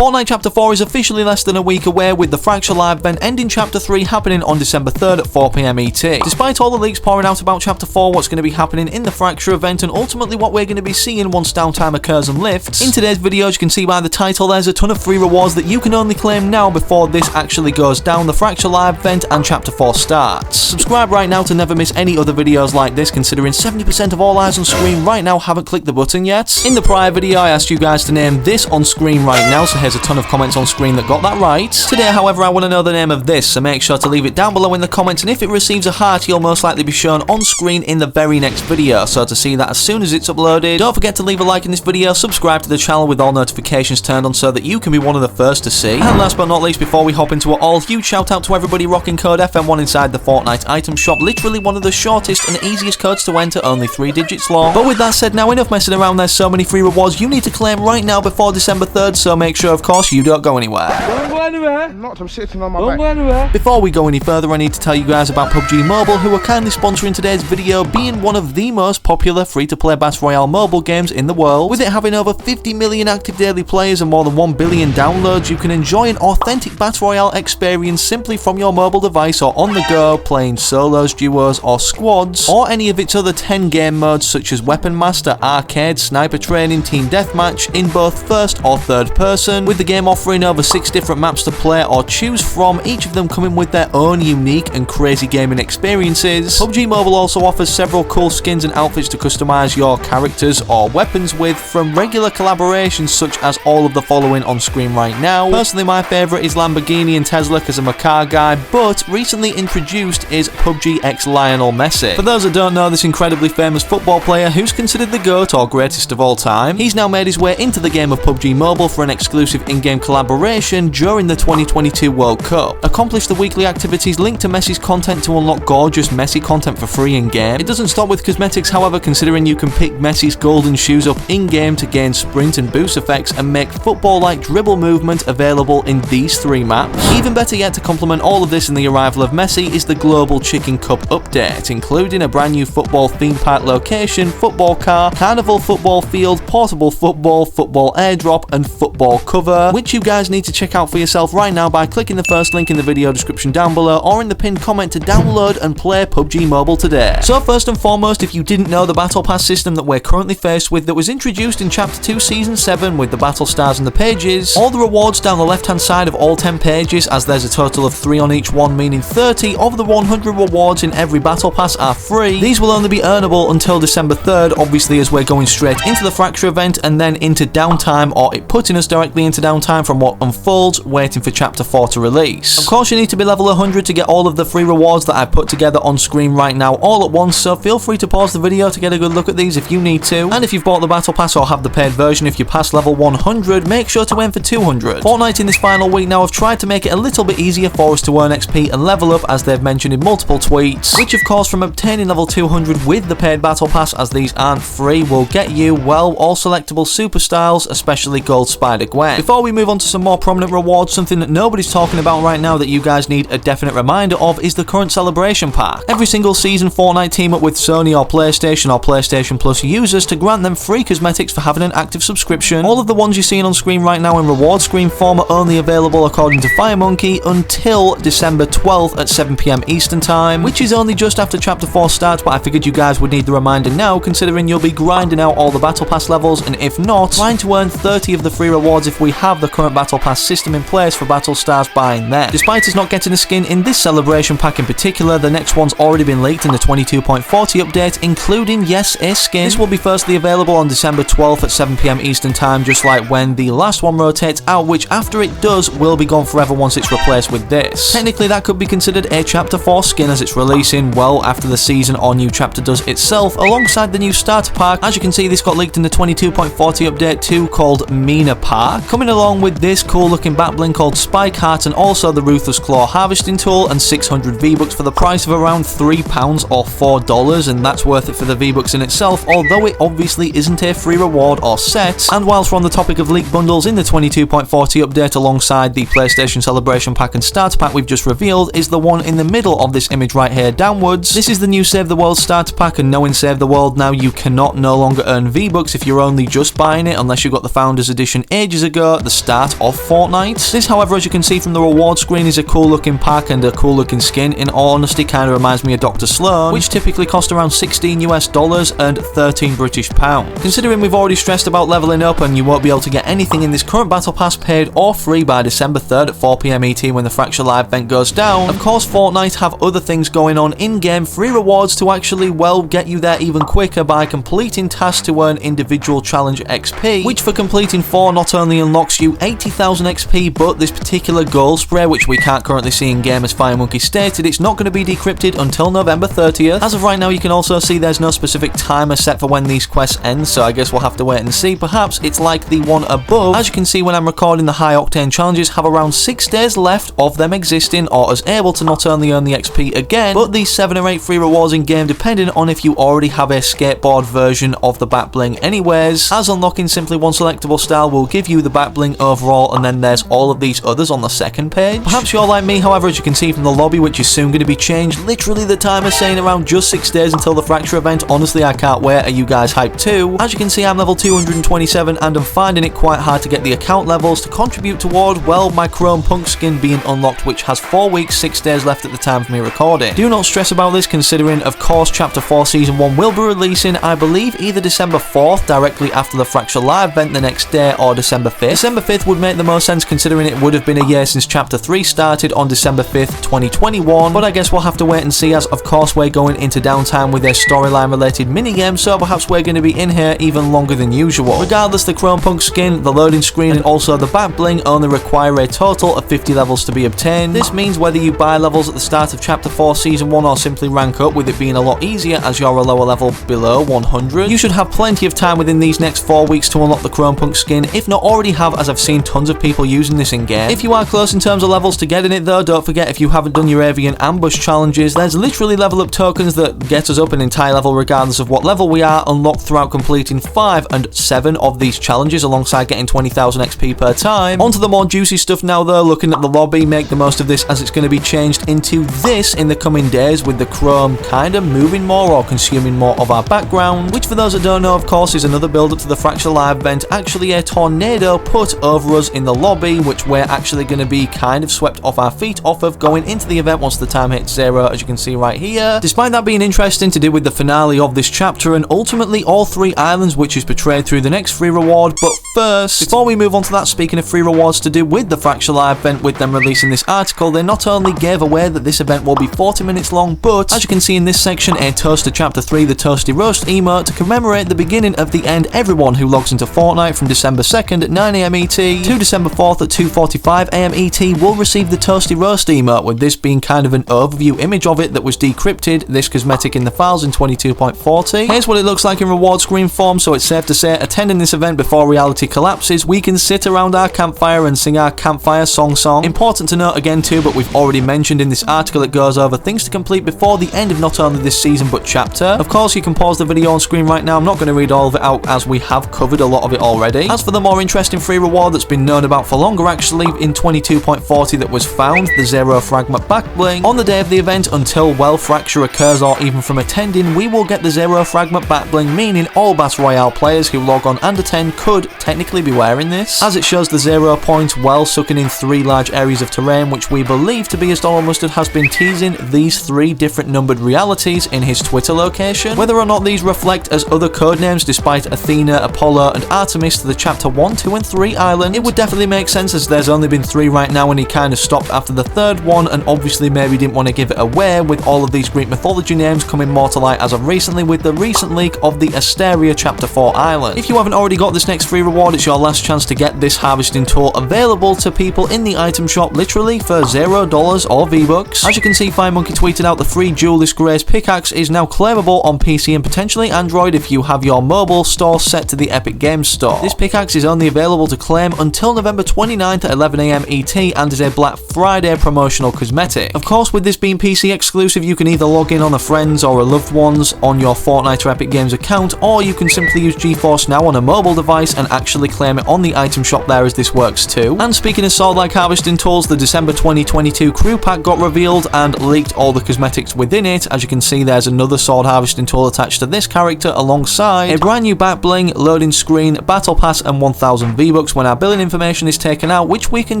Fortnite Chapter 4 is officially less than a week away, with the Fracture Live event ending Chapter 3 happening on December 3rd at 4 PM ET. Despite all the leaks pouring out about Chapter 4, what's going to be happening in the Fracture event, and ultimately what we're going to be seeing once downtime occurs and lifts, in today's video, as you can see by the title, there's a ton of free rewards that you can only claim now before this actually goes down, the Fracture Live event and Chapter 4 starts. Subscribe right now to never miss any other videos like this, considering 70% of all eyes on screen right now haven't clicked the button yet. In the prior video, I asked you guys to name this on screen right now, so here's a ton of comments on screen that got that right. Today, however, I want to know the name of this, so make sure to leave it down below in the comments, and if it receives a heart, you'll most likely be shown on screen in the very next video. So to see that as soon as it's uploaded, don't forget to leave a like in this video, subscribe to the channel with all notifications turned on so that you can be one of the first to see. And last but not least, before we hop into it all, huge shout out to everybody rocking code FM1 inside the Fortnite item shop, literally one of the shortest and easiest codes to enter, only 3 digits long. But with that said, now enough messing around, there's so many free rewards you need to claim right now before December 3rd, so make sure of course you don't go anywhere. Don't go anywhere. I'm not, I'm sitting on my Don't back. go anywhere. Before we go any further, I need to tell you guys about PUBG Mobile, who are kindly sponsoring today's video, being one of the most popular free-to-play Battle Royale mobile games in the world. With it having over 50 million active daily players and more than 1 billion downloads, you can enjoy an authentic Battle Royale experience simply from your mobile device or on the go, playing solos, duos or squads, or any of its other 10 game modes such as Weapon Master, Arcade, Sniper Training, Team Deathmatch in both first or third person, with the game offering over 6 different maps to play or choose from, each of them coming with their own unique and crazy gaming experiences. PUBG Mobile also offers several cool skins and outfits to customize your characters or weapons with, from regular collaborations such as all of the following on screen right now. Personally, my favourite is Lamborghini and Tesla because I'm a car guy, but recently introduced is PUBG X Lionel Messi. For those that don't know, this incredibly famous football player, who's considered the GOAT or greatest of all time, he's now made his way into the game of PUBG Mobile for an exclusive in-game collaboration during the 2022 World Cup. Accomplish the weekly activities linked to Messi's content to unlock gorgeous Messi content for free in-game. It doesn't stop with cosmetics, however, considering you can pick Messi's golden shoes up in-game to gain sprint and boost effects and make football-like dribble movement available in these 3 maps. Even better yet, to complement all of this in the arrival of Messi is the Global Chicken Cup update, including a brand new football theme park location, football car, carnival football field, portable football, football airdrop and football cover, which you guys need to check out for yourself right now by clicking the first link in the video description down below or in the pinned comment to download and play PUBG Mobile today. So first and foremost, if you didn't know, the Battle Pass system that we're currently faced with that was introduced in Chapter 2 Season 7 with the battle stars and the pages, all the rewards down the left hand side of all 10 pages, as there's a total of 3 on each one, meaning 30 of the 100 rewards in every Battle Pass are free. These will only be earnable until December 3rd, obviously, as we're going straight into the Fracture event and then into downtime, or it putting us directly into downtime from what unfolds, waiting for Chapter 4 to release. Of course, you need to be level 100 to get all of the free rewards that I've put together on screen right now all at once, so feel free to pause the video to get a good look at these if you need to. And if you've bought the Battle Pass or have the paid version, if you're past level 100, make sure to aim for 200. Fortnite in this final week now have tried to make it a little bit easier for us to earn XP and level up, as they've mentioned in multiple tweets, which of course from obtaining level 200 with the paid Battle Pass, as these aren't free, will get you, well, all selectable super styles, especially Gold Spider-Gwen. Before we move on to some more prominent rewards, something that nobody's talking about right now that you guys need a definite reminder of is the current celebration pack. Every single season, Fortnite team up with Sony or PlayStation Plus users to grant them free cosmetics for having an active subscription. All of the ones you're seeing on screen right now in reward screen form are only available, according to FireMonkey, until December 12th at 7 PM Eastern Time, which is only just after Chapter 4 starts, but I figured you guys would need the reminder now, considering you'll be grinding out all the Battle Pass levels, and if not, trying to earn 30 of the free rewards if we have the current Battle Pass system in place for Battle Stars buying them. Despite us not getting a skin in this celebration pack in particular, the next one's already been leaked in the 22.40 update, including, yes, a skin. This will be firstly available on December 12th at 7 PM Eastern Time, just like when the last one rotates out, which after it does will be gone forever once it's replaced with this. Technically, that could be considered a Chapter 4 skin, as it's releasing well after the season or new chapter does itself, alongside the new starter pack. As you can see, this got leaked in the 22.40 update too, called Mina Park, coming along with this cool looking back bling called Spike Heart, and also the Ruthless Claw harvesting tool, and 600 V-Bucks for the price of around £3 or $4, and that's worth it for the V-Bucks in itself, although it obviously isn't a free reward or set. And whilst we're on the topic of leaked bundles, in the 22.40 update alongside the PlayStation Celebration Pack and Starter Pack we've just revealed is the one in the middle of this image right here downwards. This is the new Save the World Starter Pack, and knowing Save the World now, you cannot no longer earn V-Bucks if you're only just buying it, unless you got the Founders Edition ages ago, Zero, the start of Fortnite. This, however, as you can see from the reward screen, is a cool looking pack and a cool looking skin. In all honesty, kind of reminds me of Dr. Sloan, which typically cost around $16 US and 13 British pounds. Considering we've already stressed about leveling up and you won't be able to get anything in this current battle pass paid or free by December 3rd at 4 PM ET when the Fracture Live event goes down, of course Fortnite have other things going on in-game free rewards to actually, well, get you there even quicker by completing tasks to earn individual challenge XP, which for completing 4 not only unlocks you 80,000 XP, but this particular goal spray, which we can't currently see in-game as Firemonkey stated, it's not going to be decrypted until November 30th. As of right now, you can also see there's no specific timer set for when these quests end, so I guess we'll have to wait and see. Perhaps it's like the one above. As you can see when I'm recording, the high octane challenges have around 6 days left of them existing, or as able to not only earn the XP again, but these 7 or 8 free rewards in game depending on if you already have a skateboard version of the back bling anyways, as unlocking simply one selectable style will give you the back bling overall, and then there's all of these others on the second page. Perhaps you're like me, however, as you can see from the lobby, which is soon going to be changed. Literally the timer saying around just 6 days until the Fracture event. Honestly, I can't wait. Are you guys hyped too? As you can see, I'm level 227 and I'm finding it quite hard to get the account levels to contribute toward, well, my Chrome Punk skin being unlocked, which has 4 weeks, 6 days left at the time of me recording. Do not stress about this, considering, of course, Chapter 4 Season 1 will be releasing, I believe, either December 4th, directly after the Fracture Live event the next day, or December 5th. December 5th would make the most sense, considering it would have been a year since Chapter 3 started on December 5th, 2021, but I guess we'll have to wait and see, as of course we're going into downtime with a storyline related minigame, so perhaps we're going to be in here even longer than usual. Regardless, the Chrome Punk skin, the loading screen, and also the back bling only require a total of 50 levels to be obtained. This means whether you buy levels at the start of Chapter 4 Season 1 or simply rank up, with it being a lot easier as you're a lower level below 100, you should have plenty of time within these next 4 weeks to unlock the Chrome Punk skin, if not already have, as I've seen tons of people using this in game. If you are close in terms of levels to getting it though, don't forget, if you haven't done your avian ambush challenges, there's literally level up tokens that get us up an entire level regardless of what level we are, unlocked throughout completing 5 and 7 of these challenges alongside getting 20,000 XP per time. Onto the more juicy stuff now though, looking at the lobby, make the most of this as it's going to be changed into this in the coming days, with the Chrome kind of moving more or consuming more of our background, which for those that don't know, of course, is another build up to the Fracture Live event, actually a tornado put over us in the lobby, which we're actually going to be kind of swept off our feet off of going into the event once the time hits 0, as you can see right here. Despite that being interesting to do with the finale of this chapter and ultimately all 3 islands, which is portrayed through the next free reward. But first, before we move on to that, speaking of free rewards to do with the Fracture Live event, with them releasing this article, they not only gave away that this event will be 40 minutes long, but as you can see in this section, a toast to Chapter 3, the Toasty Roast emote to commemorate the beginning of the end. Everyone who logs into Fortnite from December 2nd at 9 AM ET to December 4th at 2:45 AM ET will receive the Toasty Roast emote, with this being kind of an overview image of it that was decrypted, this cosmetic in the files in 22.40. Here's what it looks like in reward screen form, so it's safe to say, attending this event before reality collapses, we can sit around our campfire and sing our campfire song. Important to note again too, but we've already mentioned in this article, it goes over things to complete before the end of not only this season but chapter. Of course, you can pause the video on screen right now, I'm not going to read all of it out as we have covered a lot of it already. As for the more interesting free reward that's been known about for longer actually, in 22.40 that was found, the 0 fragment back bling, on the day of the event until, well, Fracture occurs or even from attending, we will get the 0 fragment back bling, meaning all Battle Royale players who log on and attend could technically be wearing this, as it shows the 0 point well sucking in 3 large areas of terrain, which we believe to be, as Donald Mustard has been teasing, these 3 different numbered realities in his Twitter location. Whether or not these reflect as other codenames despite Athena, Apollo and Artemis to the Chapter 1, 2 and 3 island, it would definitely make sense, as there's only been 3 right now and he kind of stopped after the 3rd one, and obviously maybe didn't want to give it away with all of these Greek mythology names coming more to light as of recently with the recent leak of the Asteria Chapter 4 island. If you haven't already got this next free reward, it's your last chance to get this harvesting tool available to people in the item shop literally for $0 or V-Bucks. As you can see, Firemonkey tweeted out the free Duelist Grace pickaxe is now claimable on PC and potentially Android if you have your mobile store set to the Epic Games Store. This pickaxe is only available to claim until November 29th at 11 AM ET and is a Black Friday promotional cosmetic. Of course, with this being PC exclusive, you can either log in on a friend's or a loved one's on your Fortnite or Epic Games account, or you can simply use GeForce Now on a mobile device and actually claim it on the item shop there, as this works too. And speaking of sword-like harvesting tools, the December 2022 crew pack got revealed and leaked all the cosmetics within it. As you can see, there's another sword harvesting tool attached to this character alongside a brand new back bling, loading screen, battle pass and 1000 V V-Bucks when our billing information is taken out, which we can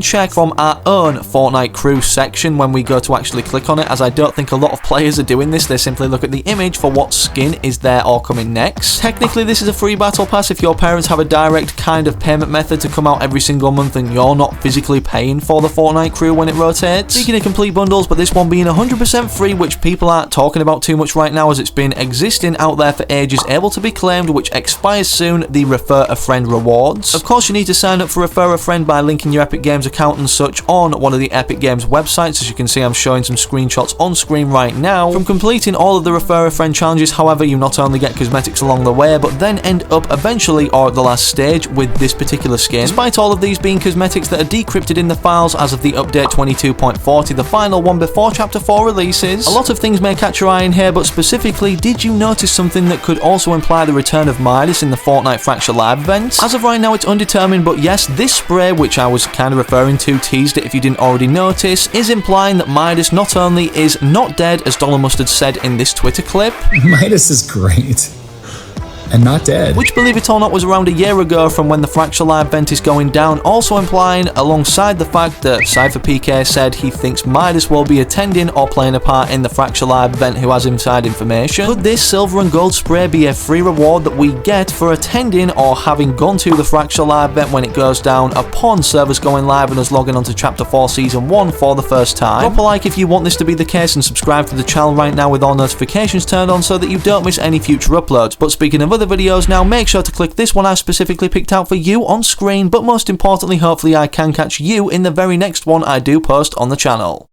check from our own Fortnite crew section when we go to actually click on it, as I don't think a lot of players are doing this. They simply look at the image for what skin is there or coming next. Technically, this is a free battle pass if your parents have a direct kind of payment method to come out every single month and you're not physically paying for the Fortnite crew when it rotates. Speaking of complete bundles, but this one being 100% free, which people aren't talking about too much right now as it's been existing out there for ages, able to be claimed, which expires soon, the Refer a Friend rewards. Of course, you need to sign up for Refer a Friend by linking your Epic Games account and such on one of the Epic Games websites. As you can see, I'm showing some screenshots on screen right now. From completing all of the Refer a Friend challenges, however, you not only get cosmetics along the way, but then end up eventually, or at the last stage, with this particular skin. Despite all of these being cosmetics that are decrypted in the files as of the update 22.40, the final one before Chapter 4 releases, a lot of things may catch your eye in here, but specifically, did you notice something that could also imply the return of Midas in the Fortnite Fracture Live event? As of right now, it's undetermined, but yes, this spray, which I was kind of referring to, teased it if you didn't already notice, is implying that Midas not only is not dead, as Dollar Mustard said in this Twitter clip. Midas is great. And not dead. Which, believe it or not, was around a year ago from when the Fracture Live event is going down, also implying, alongside the fact that Cypher PK said he thinks Midas will be attending or playing a part in the Fracture Live event who has inside information. Could this silver and gold spray be a free reward that we get for attending or having gone to the Fracture Live event when it goes down upon servers going live and us logging onto Chapter 4 Season 1 for the first time? Drop a like if you want this to be the case and subscribe to the channel right now with all notifications turned on so that you don't miss any future uploads. But speaking of other videos now, make sure to click this one I've specifically picked out for you on screen, but most importantly, hopefully I can catch you in the very next one I do post on the channel.